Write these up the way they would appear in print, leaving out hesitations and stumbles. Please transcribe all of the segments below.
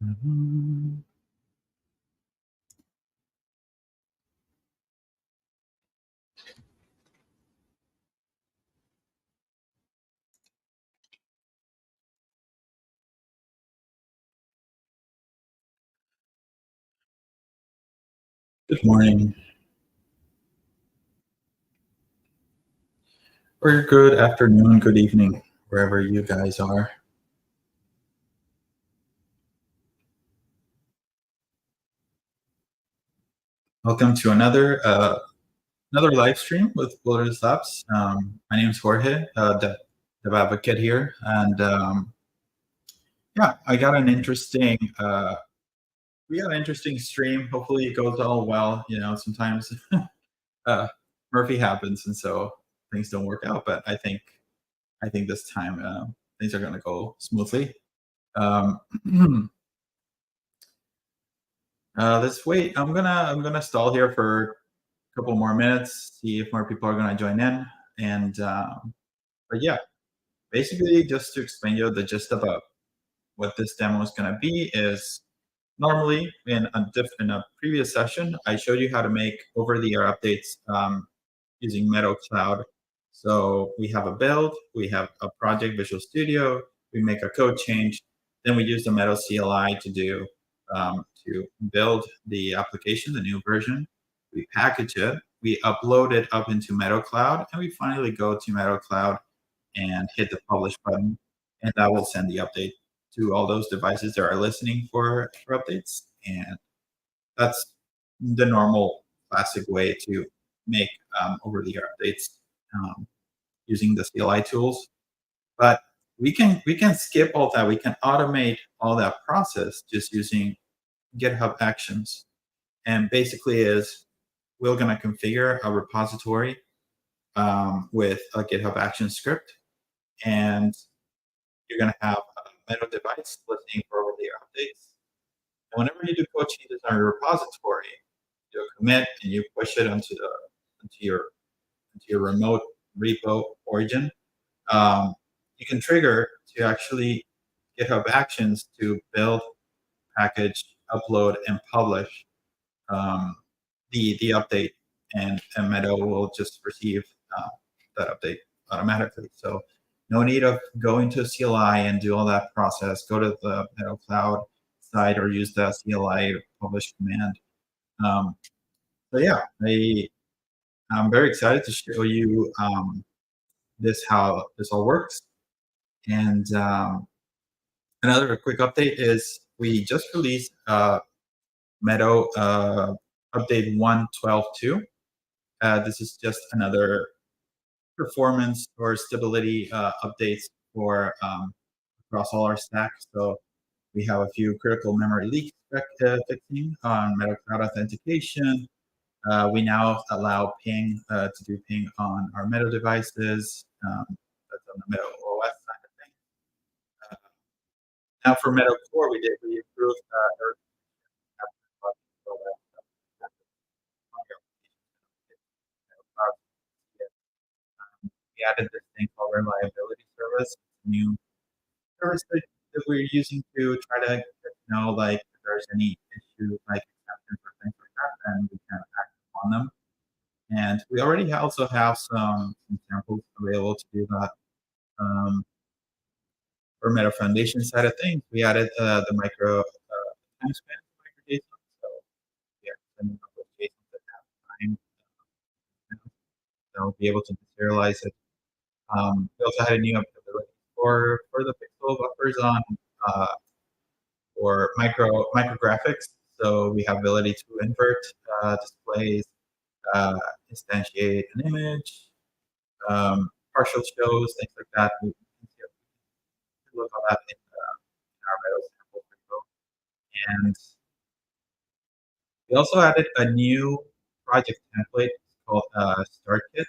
Mhm. Good morning or good afternoon, good evening, wherever you guys are. Welcome to another live stream with Wilderness Labs. My name is Jorge, the advocate here, and yeah, I got an interesting. We got an interesting stream. Hopefully, it goes all well. You know, sometimes uh, Murphy happens, and so things don't work out. But I think this time things are going to go smoothly. Um, let's wait. I'm gonna stall here for a couple more minutes, see if more people are gonna join in. And but yeah, basically, just to explain you the gist about what this demo is gonna be is normally in a previous session, I showed you how to make over-the-air updates using Meadow.Cloud. So we have a build, we have a project Visual Studio, we make a code change, then we use the Meadow CLI to build the application, the new version. We package it, we upload it up into Meadow.Cloud, and we finally go to Meadow.Cloud and hit the publish button, and that will send the update to all those devices that are listening for updates. And that's the normal classic way to make over-the-air updates um, using the CLI tools. But we can skip all that. We can automate all that process just using GitHub Actions. And basically, is we're going to configure a repository with a GitHub Actions script, and you're going to have a Meadow device listening for over-the-air updates. And whenever you do code changes on your repository, you do a commit and you push it into your remote repo origin. Um, you can trigger to actually GitHub Actions to build, package, upload, and publish um, the update, and Meadow will just receive that update automatically. So no need of going to CLI and do all that process. Go to the Meadow Cloud site or use the CLI publish command. Um, so yeah, I'm very excited to show you how this all works. And another quick update is we just released Meadow update 1.12.2. This is just another performance or stability updates for across all our stacks. So we have a few critical memory leaks fixing on Meadow Cloud authentication. We now allow ping to do ping on our Meadow devices. That's on the Meadow OS side of things. Uh, Now for Meadow Core, we improved we added this thing called reliability service, new service that we're using to try to know like if there's any issue like exceptions or things like that, and we can act on them. And we already also have some samples available to do that. For Meta Foundation side of things, we added the micro time span micro JSON. So yeah, sending up with JSONs that have time, they'll be able to serialize it. We also had a new ability for the pixel buffers on uh, for micrographics. So we have ability to invert displays, instantiate an image, partial shows, things like that. We can look at that in our Meadow sample window. And we also added a new project template called Start Kit.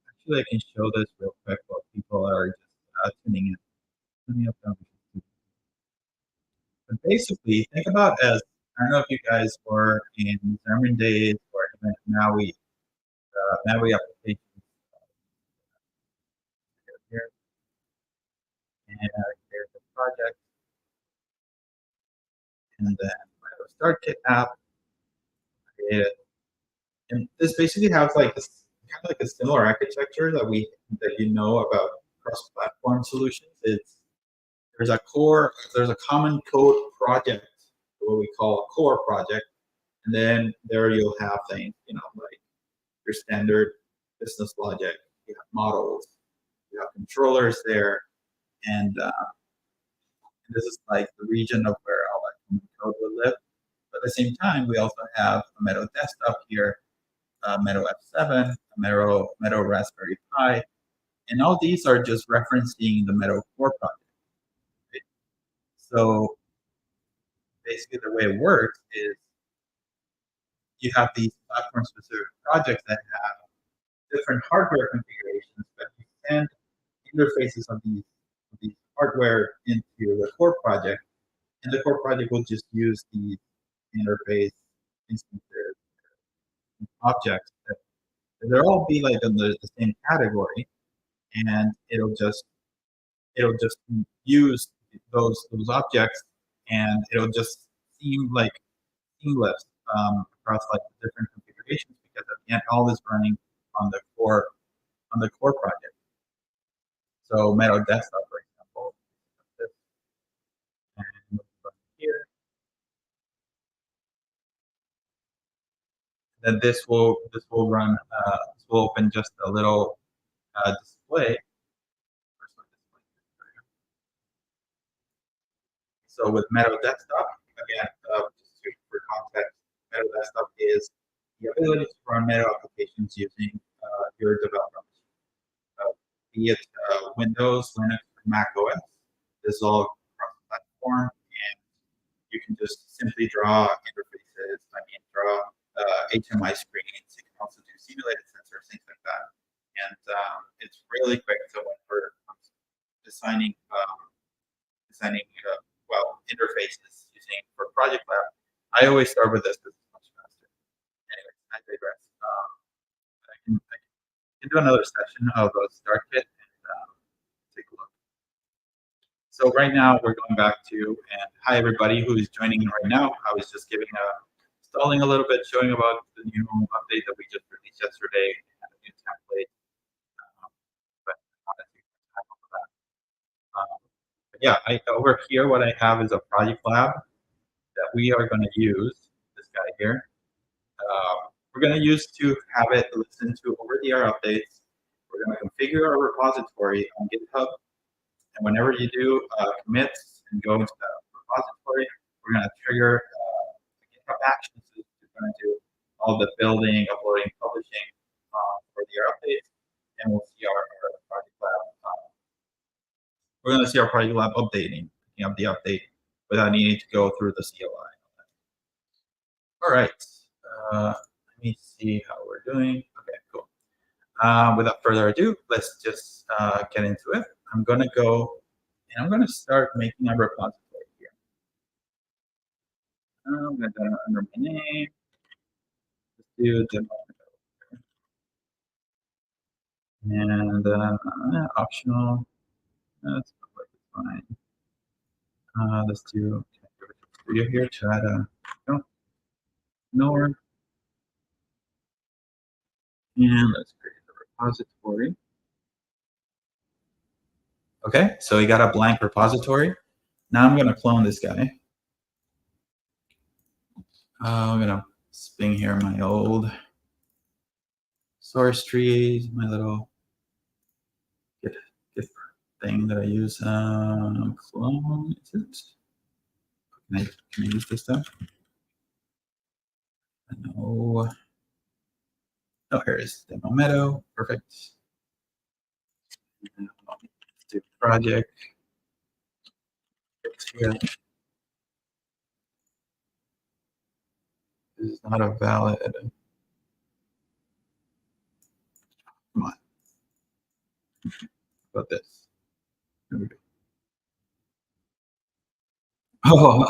Actually, I can show this real quick while people are just tuning in. Let me open up. But basically, think about as I don't know if you guys were in Xamarin Days or even Maui applications here, and here's the project. and then Meadow Start Kit app, create it. And this basically has like this kind of like a similar architecture that you know about cross-platform solutions. There's a common code project, what we call a core project, and then there you'll have things, like your standard business logic. You have models, you have controllers there, and this is like the region of where all that common code will live. But at the same time, we also have a Meadow desktop here, Meadow F7, Meadow Raspberry Pi, and all these are just referencing the Meadow core project. Right? So basically, the way it works is you have these platform-specific projects that have different hardware configurations, but you send interfaces of these hardware into the core project, and the core project will just use these interface instances, objects that they'll all be like in the same category, and it'll just use those objects, and it'll just seem like seamless across like different configurations because at the end all is running on the core project. So Meadow Desktop, for example, this, and here, then this will open just a little display. So with Meadow Desktop, again, for context, Meadow Desktop is the ability to run Meadow applications using your developer machine, be it Windows, Linux, or Mac OS. This is all cross-platform, and you can just simply draw interfaces. Draw HMI screens. You can also do simulated sensors, things like that. And it's really quick. So when we're designing interfaces using for Project Lab, I always start with this because it's much faster. Anyway, I digress. I can do another session of a start kit and take a look. So right now we're going back to, and hi everybody who is joining in right now. I was just stalling a little bit, showing about the new update that we just released yesterday and a new template. But honestly, yeah, over here what I have is a project lab that we are going to use. This guy here. We're going to use to have it listen to over-the-air updates. We're going to configure our repository on GitHub. And whenever you do commits and go into the repository, we're going to trigger GitHub Actions. We're going to do all the building, uploading, publishing for the updates, and we'll see our project lab. We're going to see our project lab updating, picking up the update without needing to go through the CLI. All right. Let me see how we're doing. Okay, cool. Without further ado, let's just get into it. I'm going to go and I'm going to start making my repository here. I'm going to do it under my name. Let's do demo. And optional. That's perfectly fine. Let's do Studio here to add a node. And let's create the repository. Okay, so we got a blank repository. Now I'm going to clone this guy. I'm going to spin here my old source trees, my little Git thing that I use. Clone, is it? Can I use this stuff? No. Oh, here it is. Demo Meadow. Perfect. Let's do project. Here. This is not a valid. Come on. How about this? Here we go. Oh,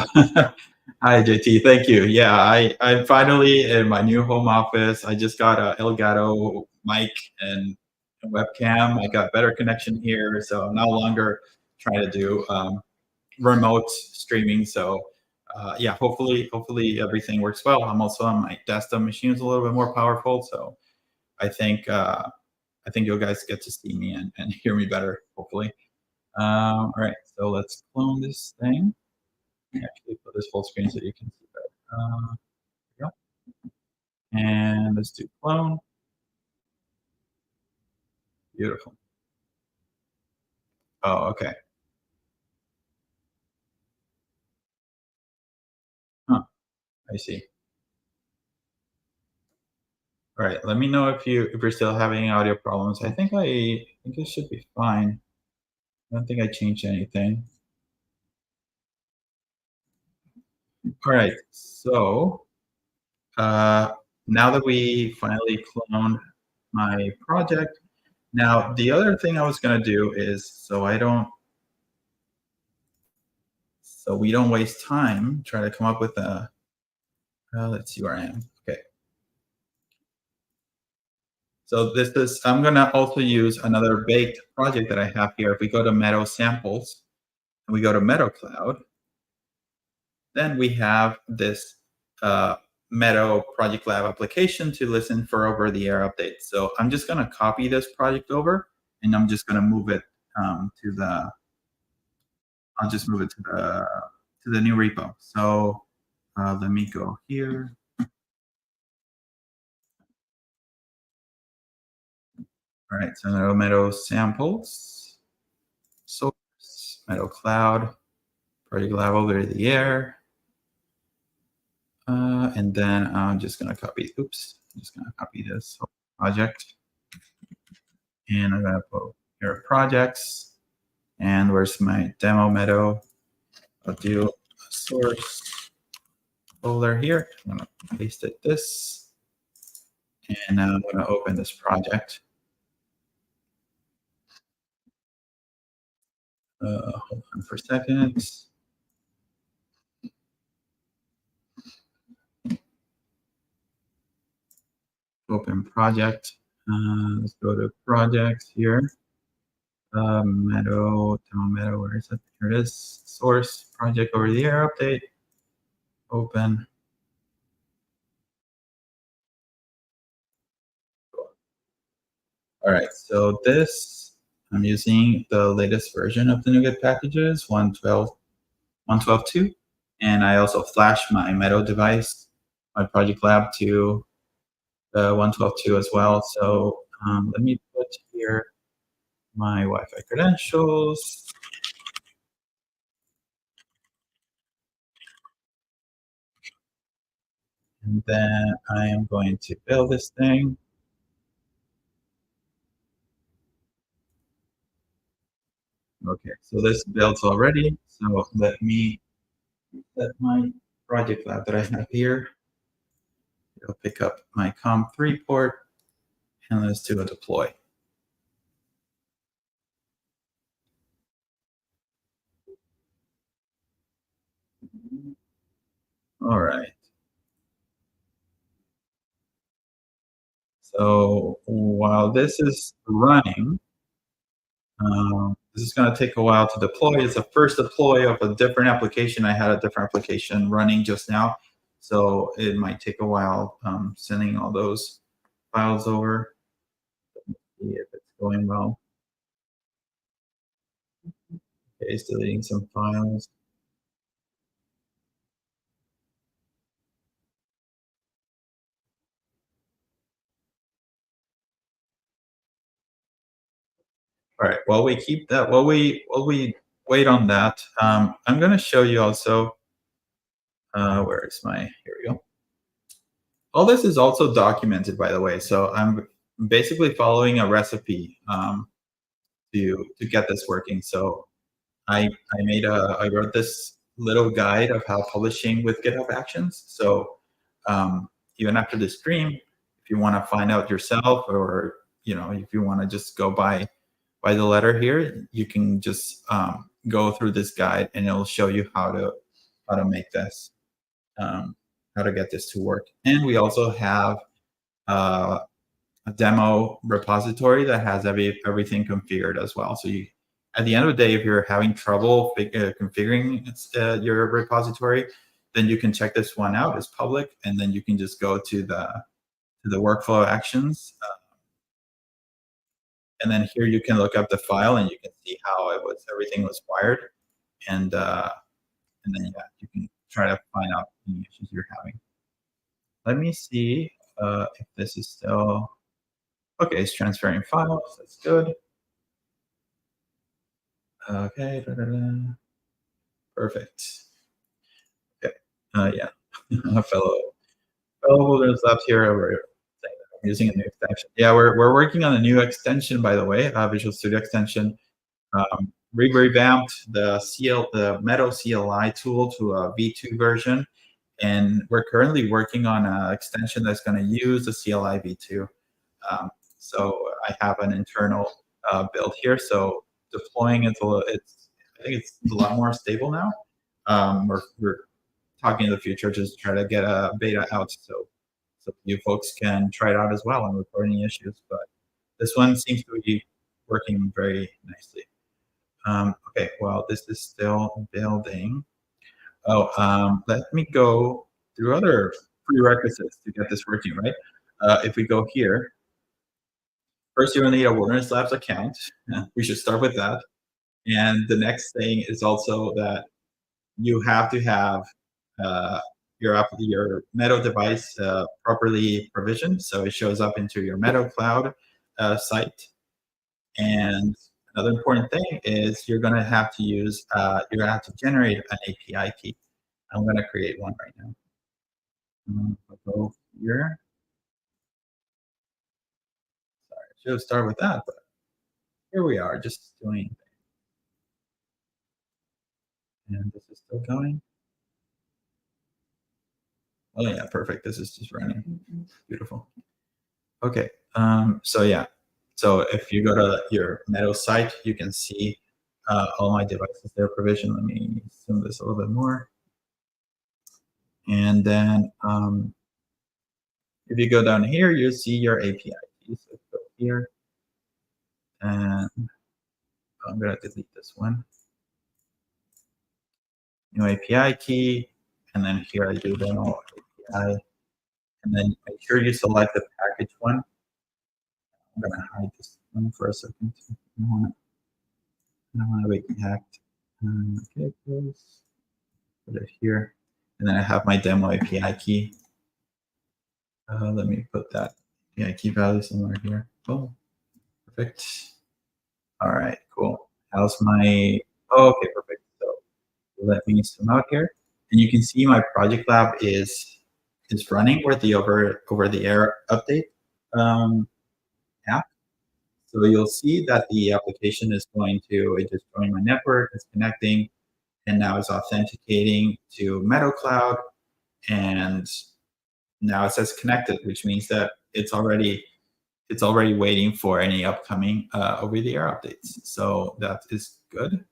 hi JT. Thank you. Yeah, I'm finally in my new home office. I just got a Elgato mic and a webcam. I got better connection here, so I'm no longer trying to do remote streaming. So yeah, hopefully everything works well. I'm also on my desktop machine is a little bit more powerful, so I think I think you guys get to see me and hear me better, hopefully. All right, so let's clone this thing. Actually, put this full screen so you can see better. Here we go. And let's do clone. Beautiful. Oh, okay. Huh, I see. All right, let me know if you're still having audio problems. I think it should be fine. I don't think I changed anything. All right, so uh, now that we finally cloned my project, now the other thing I was gonna do is so we don't waste time, try to come up with a. Let's see where I am. Okay, so this is I'm gonna also use another baked project that I have here. If we go to Meadow Samples and we go to Meadow.Cloud, then we have this uh, Meadow Project Lab application to listen for over-the-air updates. So I'm just going to copy this project over, and I'm just going to move it to the. I'll just move it to the new repo. So let me go here. All right, so Meadow samples, source, Meadow Cloud, Project Lab over the air. And then I'm just going to copy, oops, I'm just going to copy this project. And I'm going to put here projects. And where's my demo Meadow? I'll do a source folder here. I'm going to paste it this. And now I'm going to open this project. Hold on for a second. Open project. Let's go to projects here. Meadow, demo Meadow, where is it? Here it is. Source, project over the air update. Open. All right, so this, I'm using the latest version of the NuGet packages, 112.2, and I also flashed my Meadow device, my Project Lab to the 112.2 as well. So let me put here my Wi-Fi credentials. And then I am going to build this thing. Okay, so this builds already. So let me set my Project Lab that I have here. It'll pick up my COM3 port, and let's do a deploy. All right. So while this is running, this is going to take a while to deploy. It's the first deploy of a different application. I had a different application running just now, so it might take a while sending all those files over. See if it's going well. Okay, it's deleting some files. All right. While we keep that, while we wait on that, I'm going to show you also. Where is my? Here we go. All this is also documented, by the way. So I'm basically following a recipe to get this working. So I wrote this little guide of how publishing with GitHub Actions. So even after the stream, if you want to find out yourself, or if you want to just go by the letter here, you can just go through this guide, and it'll show you how to make this, how to get this to work. And we also have a demo repository that has everything configured as well. So at the end of the day, if you're having trouble configuring your repository, then you can check this one out as public, and then you can just go to the workflow actions. And then here you can look up the file and you can see how everything was wired. And then yeah, you can try to find out any issues you're having. Let me see if this is still, okay, it's transferring files, that's good. Okay, perfect. Okay, yeah, a fellow Wilderness Labs here over here. I'm using a new extension. Yeah, we're working on a new extension, by the way, Visual Studio extension. We revamped the Meadow CLI tool to a V2 version, and we're currently working on an extension that's going to use the CLI V2. So I have an internal build here. So deploying it, I think it's a lot more stable now. We're talking in the future, just try to get a beta out so you folks can try it out as well and report any issues. But this one seems to be working very nicely. Okay, well, this is still building. Oh, let me go through other prerequisites to get this working, right? If we go here, first you're gonna need a Wilderness Labs account. We should start with that. And the next thing is also that you have to have your Meadow device properly provisioned, so it shows up into your Meadow.Cloud site. And another important thing is you're going to have to use, you're going to have to generate an API key. I'm going to create one right now. I'll go here. Sorry, I should have started with that, but here we are, just doing. And this is still going. Oh yeah, perfect. This is just running. Beautiful. Okay. So yeah. So if you go to your Meadow site, you can see all my devices there provisioned. Let me zoom this a little bit more. And then if you go down here, you'll see your API keys. So go here, and I'm going to delete this one. New API key, and then here I do demo API, and then make sure you select the package one. I'm going to hide this one for a second. I don't want to be hacked. Okay, close. Put it here, and then I have my demo API key. Let me put that API key value somewhere here. Oh, perfect. All right, cool. How's my? Oh, okay, perfect. So let me zoom out here, and you can see my project lab is running with the over the air update app. So you'll see that the application is going to, it just joined my network, it's connecting, and now it's authenticating to Meadow.Cloud, and now it says connected, which means that it's already waiting for any upcoming over-the-air updates. So that is good.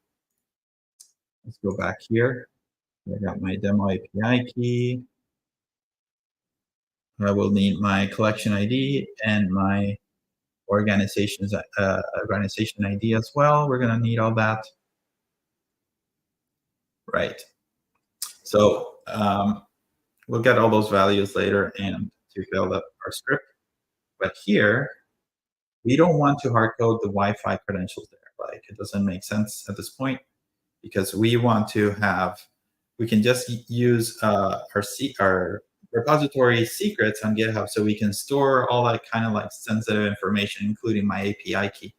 Let's go back here. I got my demo API key. I will need my collection ID and my organization ID as well. We're gonna need all that. Right. So we'll get all those values later and to build up our script. But here, we don't want to hard code the Wi-Fi credentials there. Like, it doesn't make sense at this point because we want to have, we can just use our repository secrets on GitHub so we can store all that kind of like sensitive information, including my API key.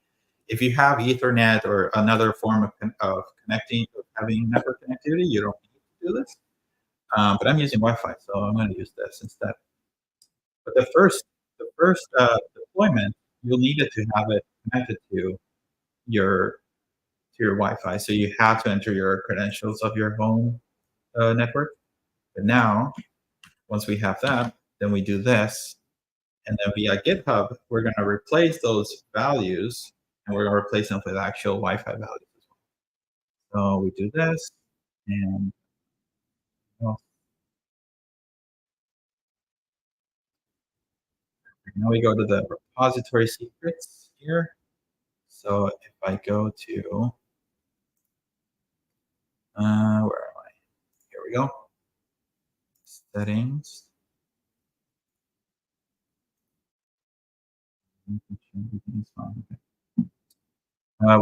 If you have Ethernet or another form of connecting, or having network connectivity, you don't need to do this. But I'm using Wi-Fi, so I'm going to use this instead. But the first deployment, you'll need it to have it connected to your Wi-Fi. So you have to enter your credentials of your home network. But now, once we have that, then we do this, and then via GitHub, we're going to replace those values, and we're going to replace them with actual Wi-Fi values as well. So we do this, and well, now we go to the repository secrets here. So if I go to, where am I? Here we go. settings. We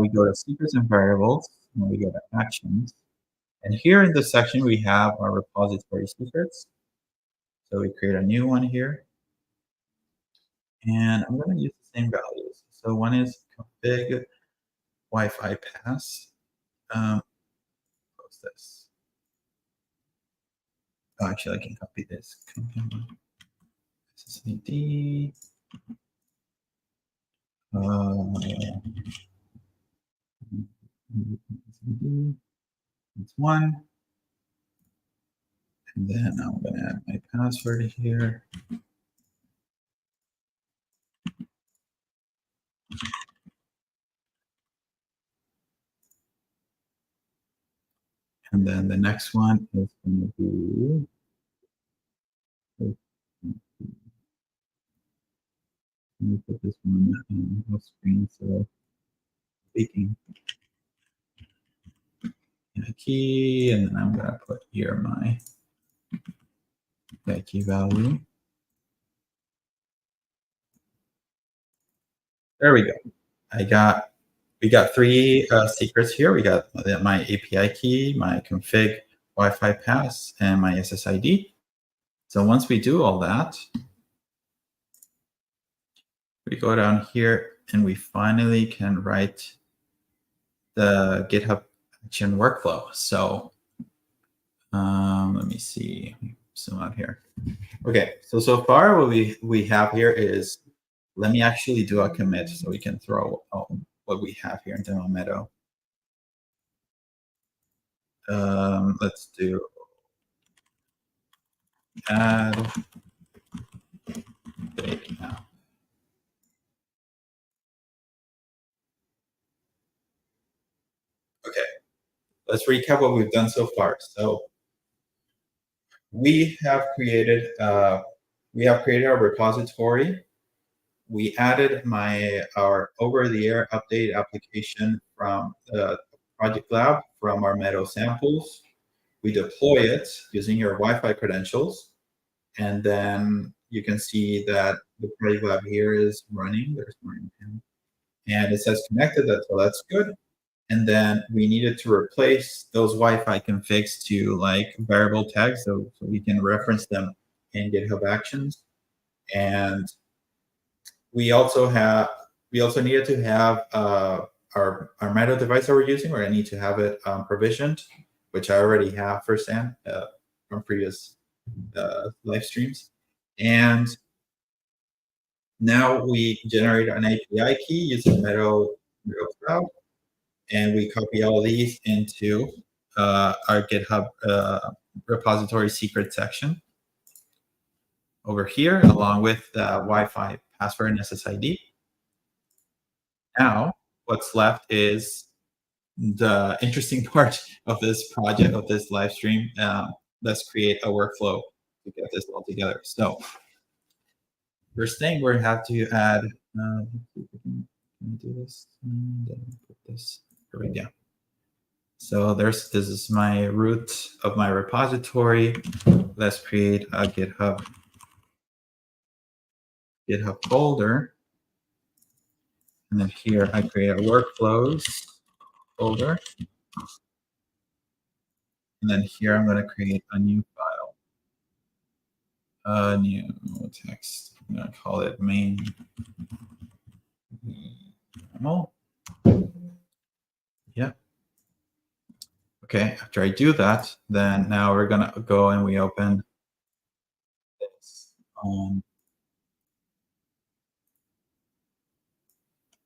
go to secrets and variables, and we go to actions. And here in this section, we have our repository secrets. So we create a new one here. And I'm going to use the same values. So one is config Wi-Fi pass. Close this. Oh, actually, I can copy this. SSID. It's one. And then I'm going to add my password here. And then the next one is going to be let me put this one on the screen so speaking. A key, and then I'm going to put here my key value. There we go. We got three secrets here. We got my API key, my config Wi-Fi pass, and my SSID. So once we do all that, we go down here and we finally can write the GitHub action workflow. So let me see, zoom out here. Okay, so far what we have here is, let me actually do a commit so we can throw what we have here in demo Meadow. Let's do add date now. Okay, let's recap what we've done so far. So we have created our repository. We added our over-the-air update application from Project Lab from our Meadow samples. We deploy it using your Wi-Fi credentials, and then you can see that the Project Lab here is running. There's mine, and it says connected. So that's good. And then we needed to replace those Wi-Fi configs to like variable tags, so we can reference them in GitHub Actions. And we also needed to have our Meadow device that we're using, or I need to have it provisioned, which I already have firsthand from previous live streams. And now we generate an API key using Meadow.Cloud, and we copy all these into our GitHub repository secret section over here, along with the Wi-Fi password and SSID. Now, what's left is the interesting part of this project, of this live stream. Let's create a workflow to get this all together. So first thing, we have to add, let's see if we can do this, and then put this, here we go. So this is my root of my repository. Let's create a GitHub folder. And then here I create a workflows folder. And then here I'm going to create a new file. A new text. I'm going to call it main. Yeah. Okay, after I do that, then now we're going to go and we open this. I'm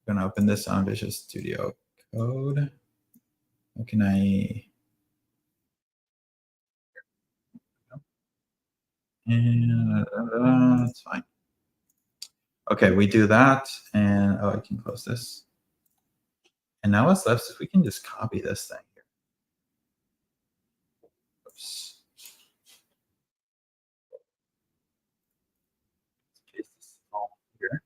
going to open this on Visual Studio Code. How can I? And that's fine. Okay, we do that, and I can close this. And now what's left is we can just copy this thing here. Oops. Paste this all here.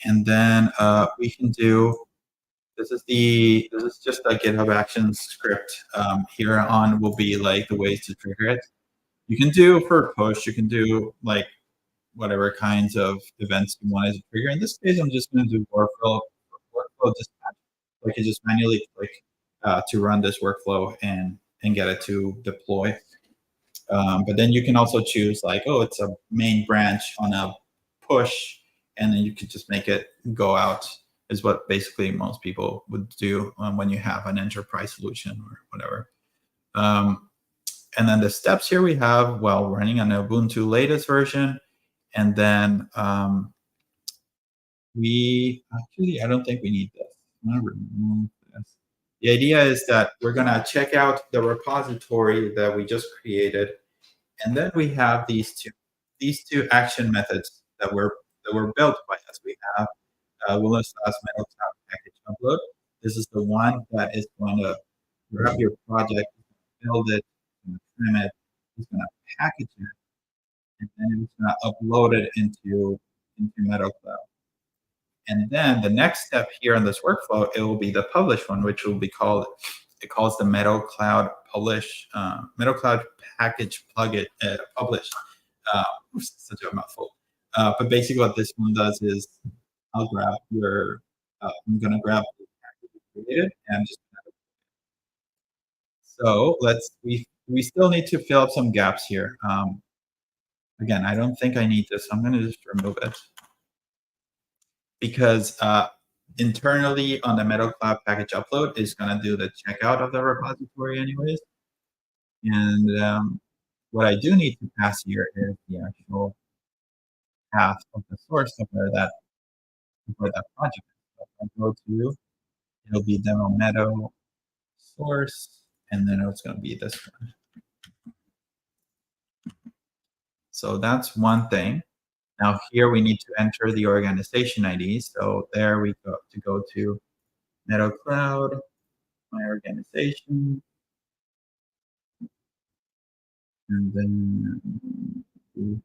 And then we can do This is just a GitHub Actions script. Here on will be like the ways to trigger it. You can do for push. You can do like whatever kinds of events you want as a trigger. In this case, I'm just going to do workflow dispatch. So I can just manually click to run this workflow and get it to deploy. But then you can also choose like, oh, it's a main branch on a push, and then you can just make it go out. Is what basically most people would do when you have an enterprise solution or whatever. And then the steps here we have, well, running on Ubuntu latest version. And then I don't think we need this. I'm gonna remove this. The idea is that we're gonna check out the repository that we just created, and then we have these two action methods that were built by us. We have Willis Meadow.Cloud package upload. This is the one that is going to grab your project, build it, trim it, it's going to package it, and then it's going to upload it into Meadow.Cloud. And then the next step here in this workflow, it will be the publish one, which will be called, it calls the Meadow.Cloud publish, Meadow.Cloud package plugin publish. Such a mouthful. But basically what this one does is I'll grab I'm going to grab the package you created and I'm just so we still need to fill up some gaps here. Again, I don't think I need this. I'm going to just remove it because internally on the Meadow.Cloud package upload is going to do the checkout of the repository anyways. And what I do need to pass here is the actual path of the source of where that project is. So if I go to, it'll be demo Meadow source, and then it's going to be this one. So that's one thing. Now here we need to enter the organization ID. So there we go to Meadow.Cloud, my organization, and then do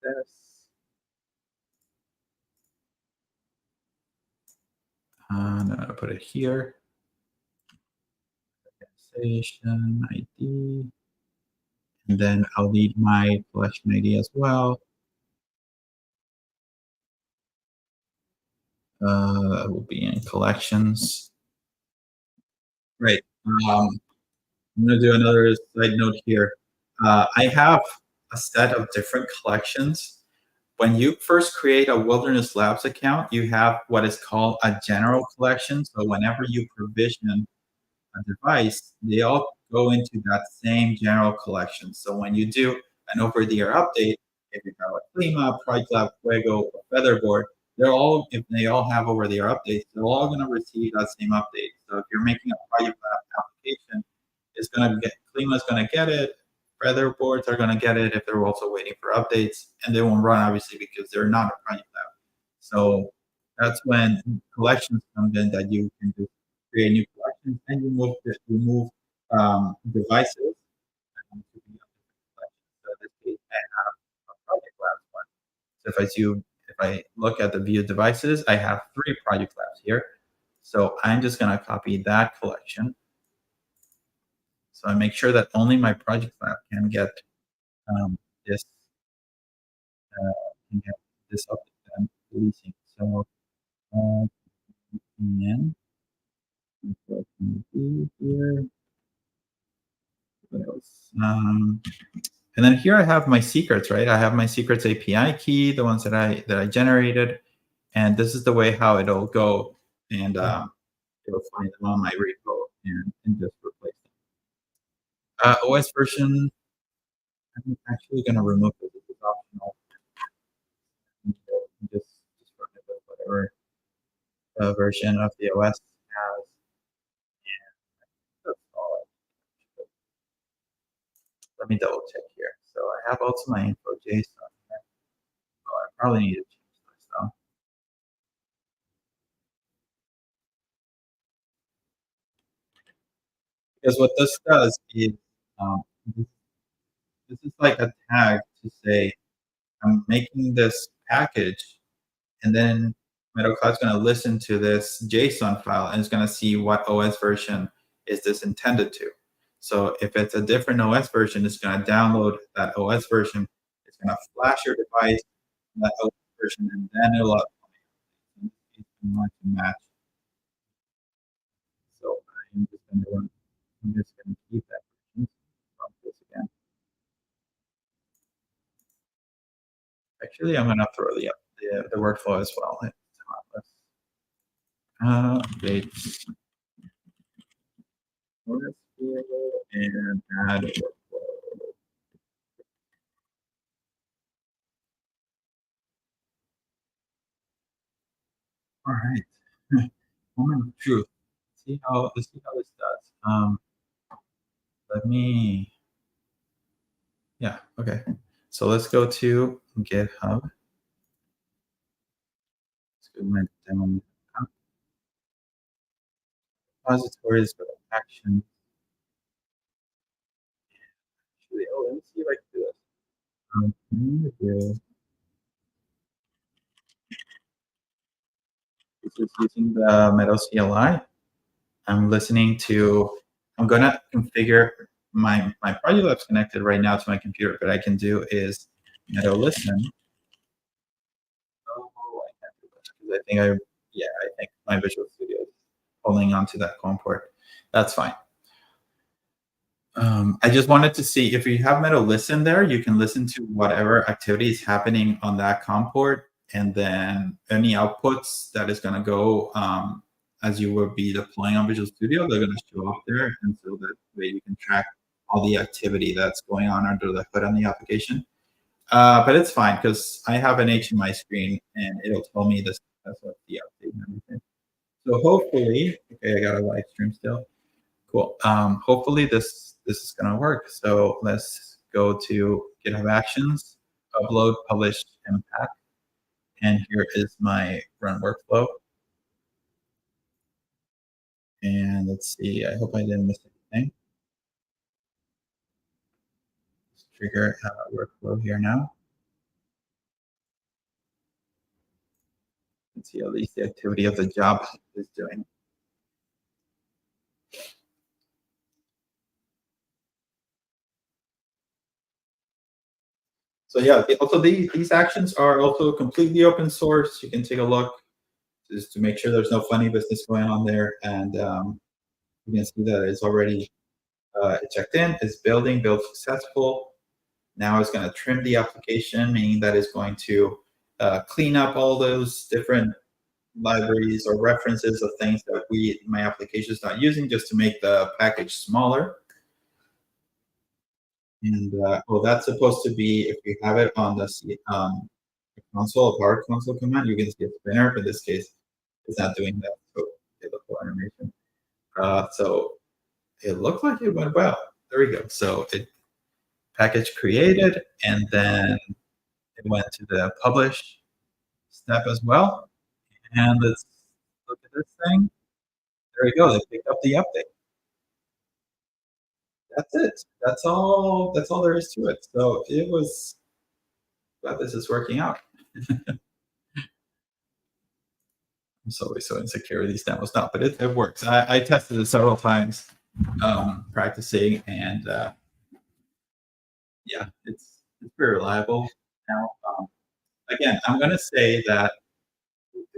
this. I'm gonna put it here. Organization ID, and then I'll need my collection ID as well. It will be in collections. Right. I'm going to do another side note here. I have a set of different collections. When you first create a Wilderness Labs account, you have what is called a general collection. So whenever you provision a device, they all go into that same general collection. So when you do an over-the-air update, if you have a Klima, Project Lab, Fuego, or Featherboard, if they all have over-the-air updates, they're all going to receive that same update. So if you're making a Project Lab application, Klima is going to get it, Featherboards are going to get it if they're also waiting for updates, and they won't run obviously because they're not a Project Lab. So that's when collections come in that you can just create new collections and remove devices. So in this case, I have a Project Labs one. So if I look at the view devices, I have 3 Project Labs here. So I'm just going to copy that collection. So I make sure that only my Project Lab can get this update I'm releasing. So and what can we do here? What else? And then here I have my secrets, right? I have my secrets API key, the ones that I generated, and this is the way how it'll go, and it'll find them on my repo and just replace them. OS version, I'm actually going to remove it. This is optional. Just run it with whatever version of the OS has. And that's all. Let me double check here. So I have also my info JSON here. Oh, I probably need to change this though. Because what this does is um, this, this is like a tag to say I'm making this package, and then Meadow.Cloud is going to listen to this JSON file and it's going to see what OS version is this intended to. So if it's a different OS version, it's going to download that OS version. It's going to flash your device that OS version, and then it'll match. So I'm just going to keep that version. This again. Actually, I'm going to throw the workflow as well. Updates. And add workflow. All right. Moment of truth. Let's see how this does. Let me. Yeah. Okay. So let's go to GitHub. Let's go my down repositories for action. Actually, let me see if I can do this. I'm going to do. This is using the Meadow CLI. I'm listening to. I'm gonna configure my project that's connected right now to my computer. What I can do is Meadow listen. Oh, I can't do that because I think my Visual Studio is holding on to that COM port. That's fine. I just wanted to see if you have Meadow listen there, you can listen to whatever activity is happening on that COM port, and then any outputs that is going to go as you will be deploying on Visual Studio, they're going to show up there, and so that way you can track all the activity that's going on under the hood on the application. But it's fine because I have an HMI screen and it'll tell me the status of the update and everything. So hopefully, okay, I got a live stream still. Cool. Hopefully this is gonna work. So let's go to GitHub Actions, upload, publish, impact, and here is my run workflow. And let's see. I hope I didn't miss anything. Let's trigger workflow here now. Let's see at least the activity of the job is doing. So yeah, also these actions are also completely open source. You can take a look just to make sure there's no funny business going on there. And you can see that it's already checked in, it's build successful. Now it's going to trim the application, meaning that it's going to clean up all those different libraries or references of things that my application is not using, just to make the package smaller. And well, that's supposed to be, if you have it on the console, a power console command, you can see a spinner. But in this case, it's not doing that. So the full animation. So it looked like it went well. There we go. So it package created, and then it went to the publish step as well. And let's look at this thing. There we go. They picked up the update. That's it. That's all there is to it. So it was glad this is working out. I'm always so insecure with these demos now, but it works. I tested it several times, practicing, and yeah, it's very reliable now. Again, I'm going to say that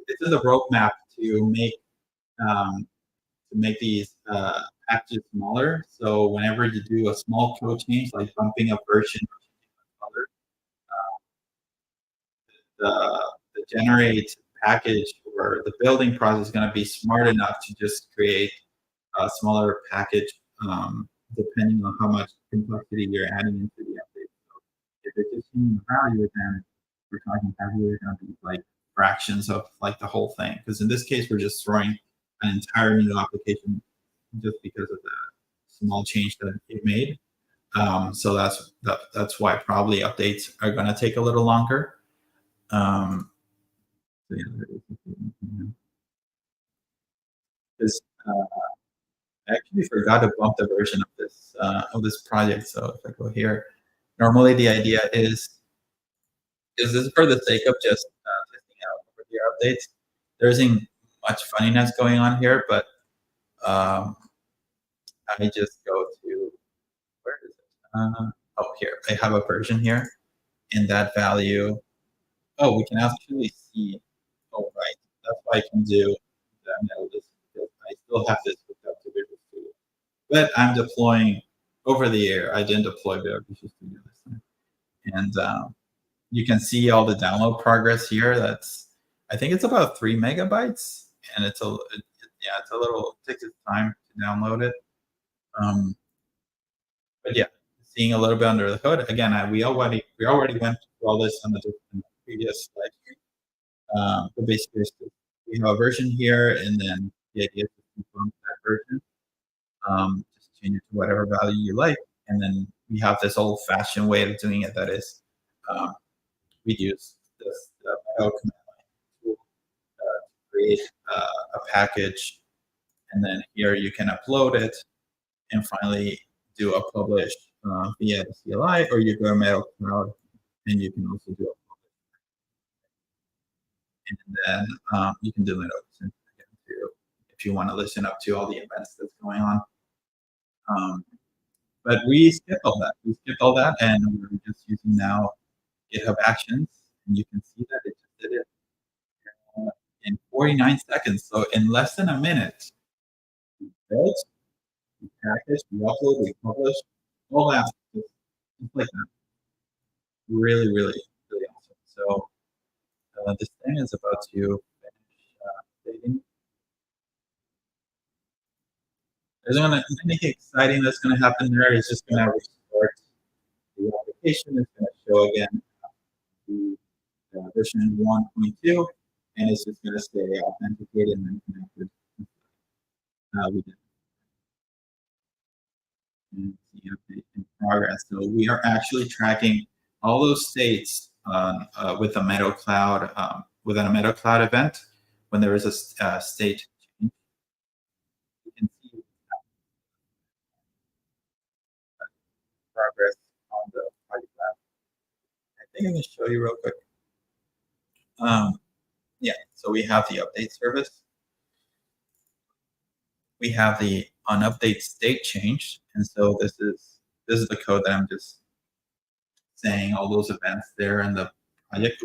this is a roadmap to make these packages smaller. So whenever you do a small code change, like bumping a version or color, the generate package or the building process is going to be smart enough to just create a smaller package, depending on how much complexity you're adding into the update. So if it's just changing the value, then we're talking value is going to be like fractions of like the whole thing. Because in this case, we're just throwing an entire new application just because of the small change that it made. So that's why probably updates are going to take a little longer. So yeah, this, I actually forgot to bump the version of this project. So if I go here, normally the idea is this for the sake of just testing out over the updates. there isn't much funniness going on here, but I just go to, where is it? Oh, here, I have a version here, and that value, oh, we can actually see, oh, right, that's why I can do the analysis, because I still have this hooked up to Visual Studio. But I'm deploying over the air. I didn't deploy Visual Studio this time. And you can see all the download progress here. That's, I think it's about 3 megabytes, and it's it's a little, it takes its time to download it. But yeah, seeing a little bit under the hood. Again, we already went through all this on the previous slide. But basically, we have a version here, and then the idea is to confirm that version. Just change it to whatever value you like, and then we have this old-fashioned way of doing it. That is, we use this Meadow command line tool to create a package, and then here you can upload it, and finally do a publish via the CLI, or you go to Meadow.Cloud, and you can also do a publish. And then you can do it again too, if you want to listen up to all the events that's going on. But we skipped all that. We skipped all that, and we're just using now GitHub Actions, and you can see that it just did it in 49 seconds. So in less than a minute, we built, we packaged, we upload, we publish, all that, just like that. Really, really, really awesome. So this thing is about to finish updating. There's anything exciting that's going to happen there. It's just going to restart the application. It's going to show again the version 1.2, and it's just going to stay authenticated and then connected. We did the update in progress. So we are actually tracking all those states with a Meadow.Cloud, within a Meadow.Cloud event. When there is a state change, you can see progress on the project lab. I think I'm going to show you real quick. Yeah, so we have the update service. We have the on update state change, and so this is the code that I'm just saying all those events there in the project.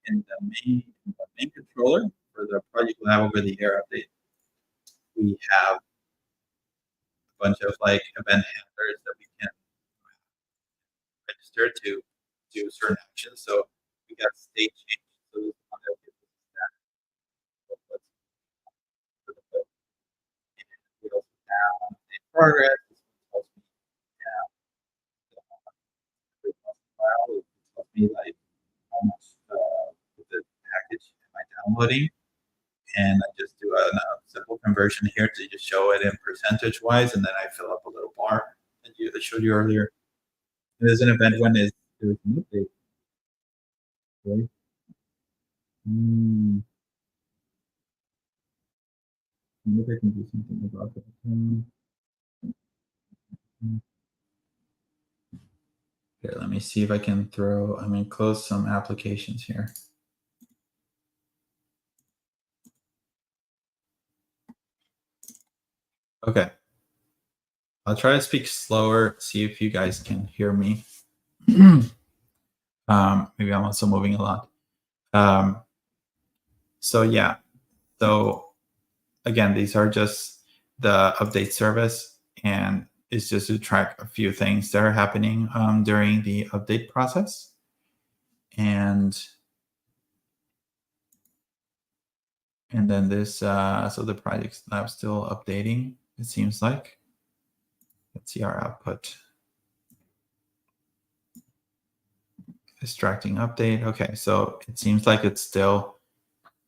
In the main controller for the project lab over the air update, we have a bunch of like event handlers that we can register to do certain actions. So we got state change. So this one that gives us that. And we also have update progress. This one tells me, it tells me like how much the package am I downloading, and I just do a simple conversion here to just show it in percentage wise, and then I fill up a little bar that I showed you earlier. There's an event when there's an update. Okay. Maybe I can do something about that. Here, let me see if I can close some applications here. Okay. I'll try to speak slower, see if you guys can hear me. Maybe I'm also moving a lot. So yeah, so again, these are just the update service, and it's just to track a few things that are happening during the update process. And then this, so the project's now still updating, it seems like. Let's see our output. Extracting update. Okay, so it seems like it's still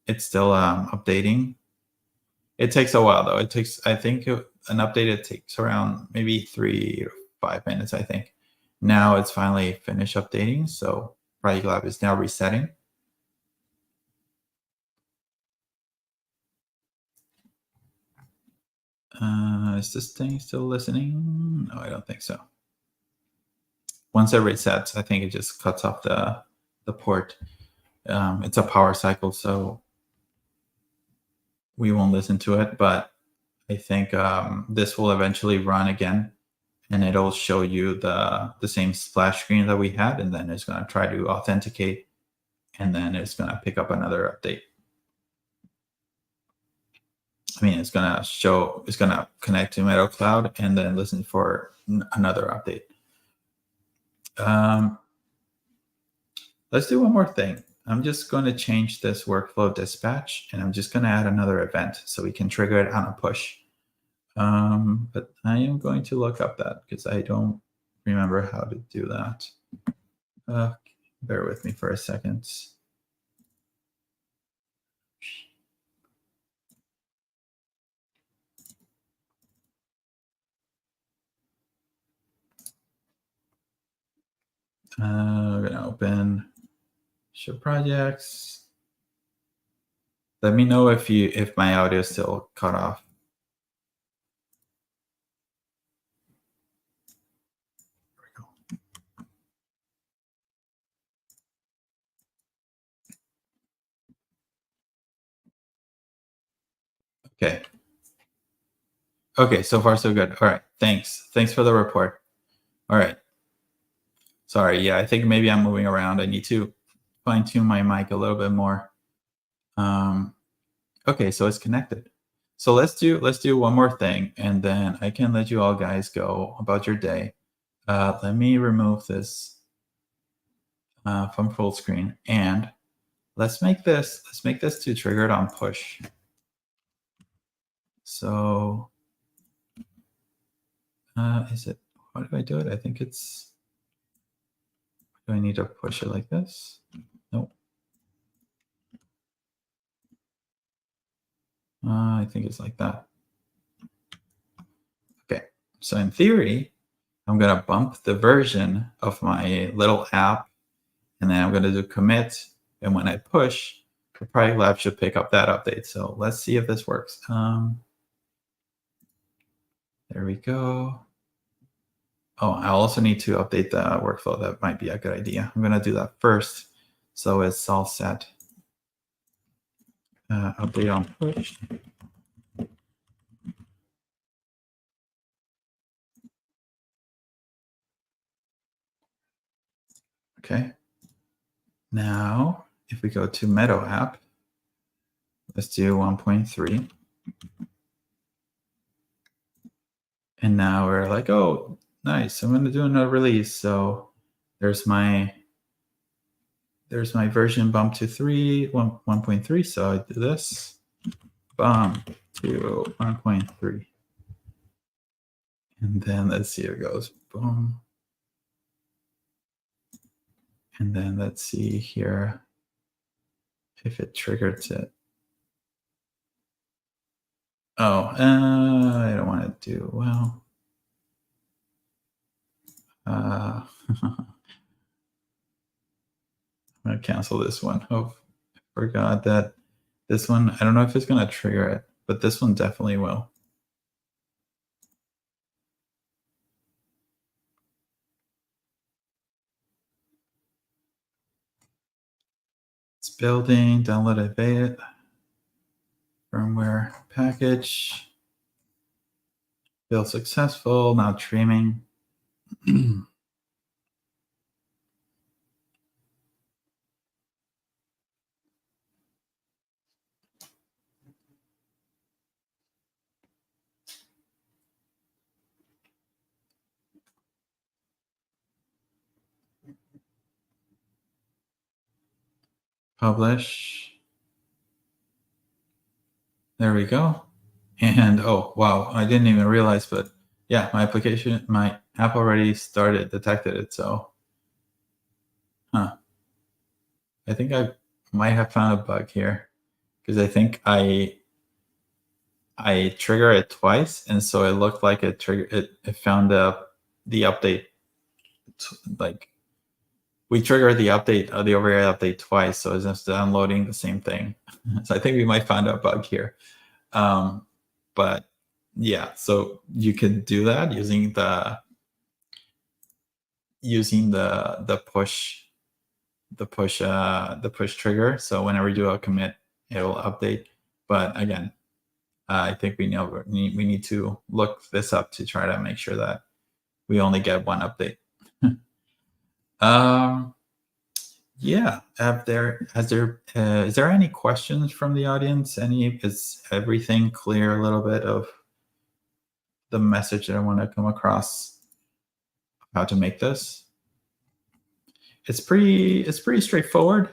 updating. It takes a while though. It takes, I think, an update. It takes around maybe 3 or 5 minutes. I think. Now it's finally finished updating. So Project Lab is now resetting. Is this thing still listening? No, I don't think so. once it resets, I think it just cuts off the port. It's a power cycle, so we won't listen to it, but I think this will eventually run again, and it'll show you the same splash screen that we had, and then it's going to try to authenticate, and then it's going to pick up another update. I mean, it's going to connect to Meadow.Cloud and then listen for another update. Let's do one more thing. I'm just going to change this workflow dispatch, and I'm just going to add another event so we can trigger it on a push. But I am going to look up that because I don't remember how to do that. Bear with me for a second. We're going to open show projects. Let me know if my audio is still cut off. There we go. Okay. Okay, so far so good. All right, thanks. Thanks for the report. All right. Sorry, yeah, I think maybe I'm moving around. I need to fine-tune my mic a little bit more. Okay, so it's connected. So let's do one more thing, and then I can let you all guys go about your day. Let me remove this from full screen, and let's make this to trigger it on push. So is it? How do I do it? I think it's. Do I need to push it like this? Nope. I think it's like that. Okay, so in theory, I'm going to bump the version of my little app, and then I'm going to do commit. And when I push, the product lab should pick up that update. So let's see if this works. There we go. Oh, I also need to update the workflow. That might be a good idea. I'm going to do that first. So it's all set. Update on push. Okay. Now, if we go to Meadow app, let's do 1.3. And now we're like, oh, nice. I'm going to do another release. So there's my version bump to 1.3. So I do this, bump to 1.3. And then let's see how it goes. Boom. And then let's see here if it triggers it. Oh, I don't want to do, well. I'm going to cancel this one. Oh, I forgot that this one, I don't know if it's going to trigger it, but this one definitely will. It's building, download it, firmware package, build successful, now streaming. Publish. There we go. And oh, wow, I didn't even realize, but yeah, my app already detected it. So, I think I might have found a bug here because I think I trigger it twice, and so it looked like it found the update. Like we triggered the update, the override update twice, so it's just downloading the same thing. So I think we might find a bug here. But yeah, so you can do that using using the push trigger. So whenever you do a commit, it'll update. But again, I think we need to look this up to try to make sure that we only get one update. Yeah. Is there any questions from the audience? Is everything clear? A little bit of the message that I want to come across, how to make this. It's pretty straightforward.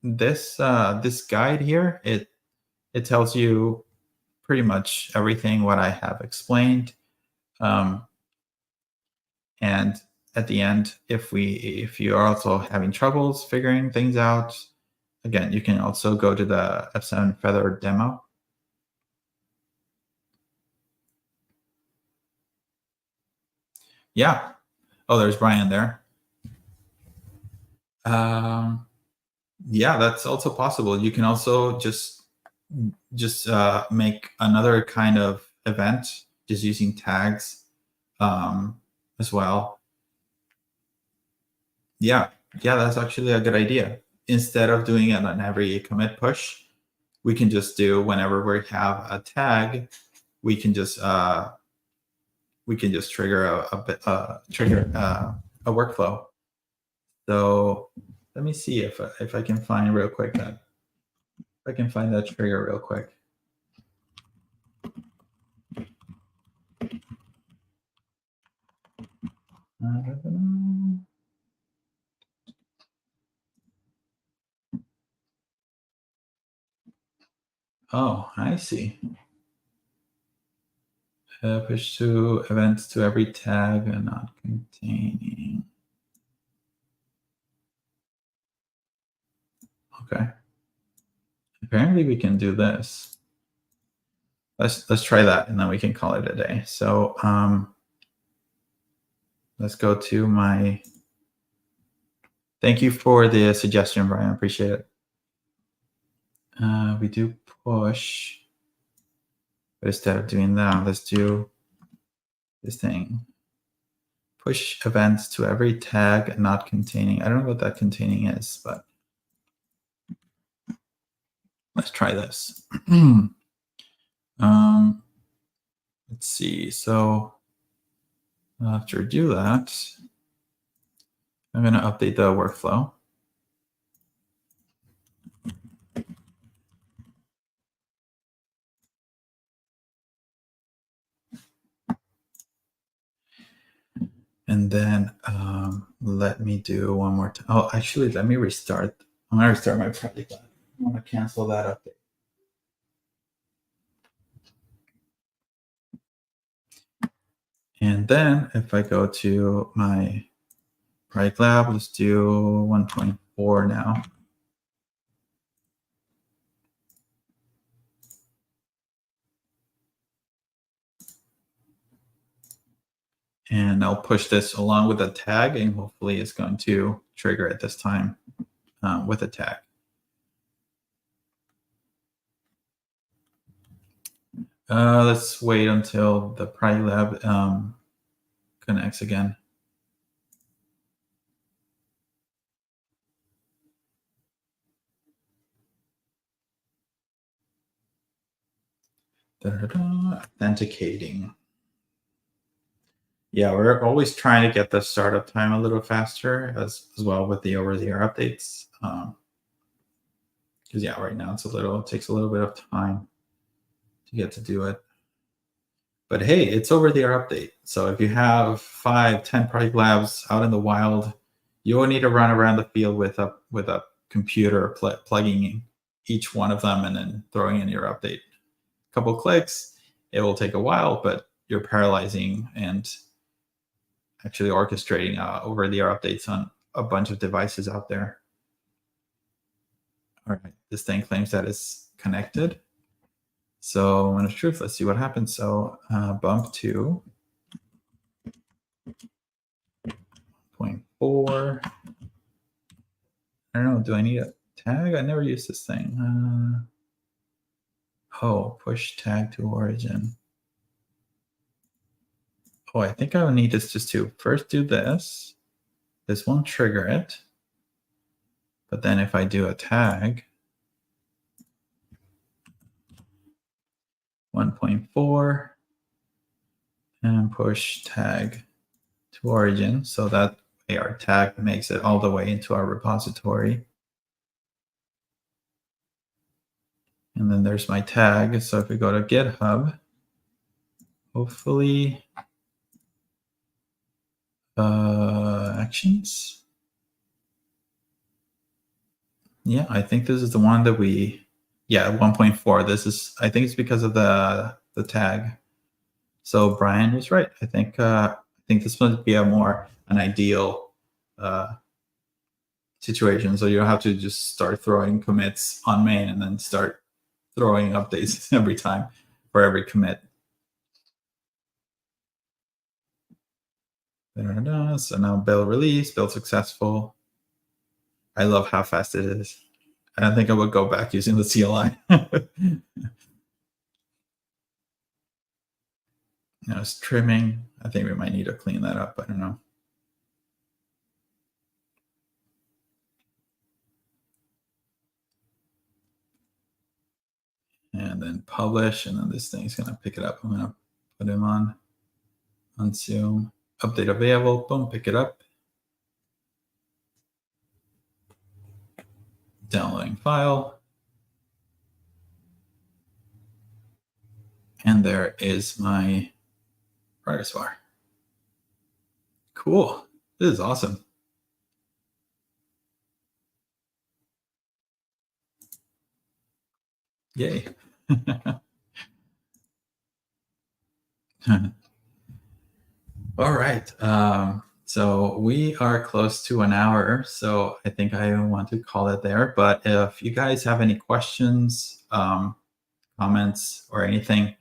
This guide here, it tells you pretty much everything what I have explained. And at the end, if you are also having troubles figuring things out, again, you can also go to the F7 Feather demo. Yeah. Oh, there's Brian there. Yeah, that's also possible. You can also just make another kind of event just using tags as well. Yeah, that's actually a good idea. Instead of doing it on every commit push, we can just do whenever we have a tag, we can just trigger a workflow. So let me see if I can find real quick that I can find that trigger real quick. Oh, I see. Push to events to every tag and not containing. Okay. Apparently we can do this. Let's try that, and then we can call it a day. So let's go to my. Thank you for the suggestion, Brian. I appreciate it. We do push, but instead of doing that, let's do this thing. Push events to every tag not containing. I don't know what that containing is, but let's try this. Let's see. So after I do that, I'm going to update the workflow. And then let me do one more time. Oh, actually, let me restart. I'm going to restart my project. I want to cancel that update. And then if I go to my project lab, let's do 1.4 now. And I'll push this along with a tag, and hopefully it's going to trigger at this time with a tag. Let's wait until the project lab connects again. Authenticating. Yeah, we're always trying to get the startup time a little faster as well with the over-the-air updates. Because yeah, right now it takes a little bit of time to get to do it. But hey, it's over-the-air update. So if you have 5-10 project labs out in the wild, you will need to run around the field with a computer plugging in each one of them and then throwing in your update. A couple clicks, it will take a while, but you're parallelizing and actually orchestrating over-the-air updates on a bunch of devices out there. All right, this thing claims that it's connected. So moment of truth, let's see what happens. So bump to 0.4. I don't know, do I need a tag? I never used this thing. Oh, push tag to origin. Oh, I think I would need this just to first do this. This won't trigger it. But then if I do a tag, 1.4, and push tag to origin, so that way our tag makes it all the way into our repository. And then there's my tag. So if we go to GitHub, hopefully actions. Yeah, I think this is the one that we, 1.4. This is, I think it's because of the tag. So Brian was right. I think this would be an ideal situation. So you don't have to just start throwing commits on main and then start throwing updates every time for every commit. So now build release, build successful. I love how fast it is. I don't think I would go back using the CLI. Now it's trimming. I think we might need to clean that up. I don't know. And then publish, and then this thing's gonna pick it up. I'm gonna put him on Zoom. Update available. Boom, pick it up. Downloading file. And there is my progress bar. Cool. This is awesome. Yay. All right. So we are close to an hour. So I think I want to call it there. But if you guys have any questions, comments, or anything,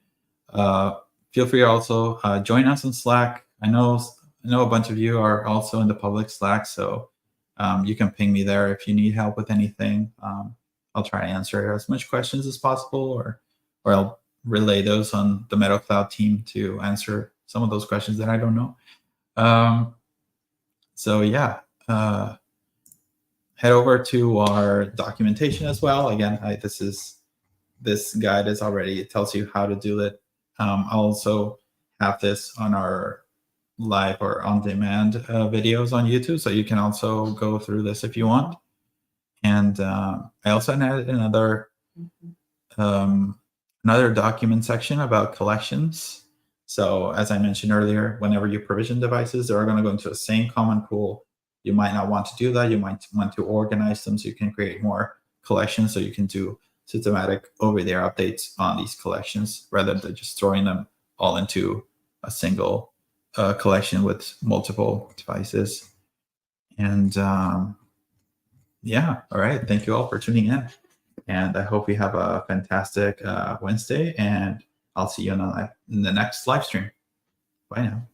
feel free to also join us on Slack. I know a bunch of you are also in the public Slack, so you can ping me there if you need help with anything. I'll try to answer as much questions as possible, or I'll relay those on the Meadow.Cloud team to answer some of those questions that I don't know. So yeah, head over to our documentation as well. Again, this guide is already, it tells you how to do it. I'll also have this on our live or on-demand videos on YouTube, so you can also go through this if you want. And I also added another document section about collections. So as I mentioned earlier, whenever you provision devices, they're going to go into the same common pool. You might not want to do that. You might want to organize them so you can create more collections, so you can do systematic over-the-air updates on these collections rather than just throwing them all into a single collection with multiple devices. And yeah, all right. Thank you all for tuning in. And I hope you have a fantastic Wednesday, and I'll see you in the next live stream. Bye now.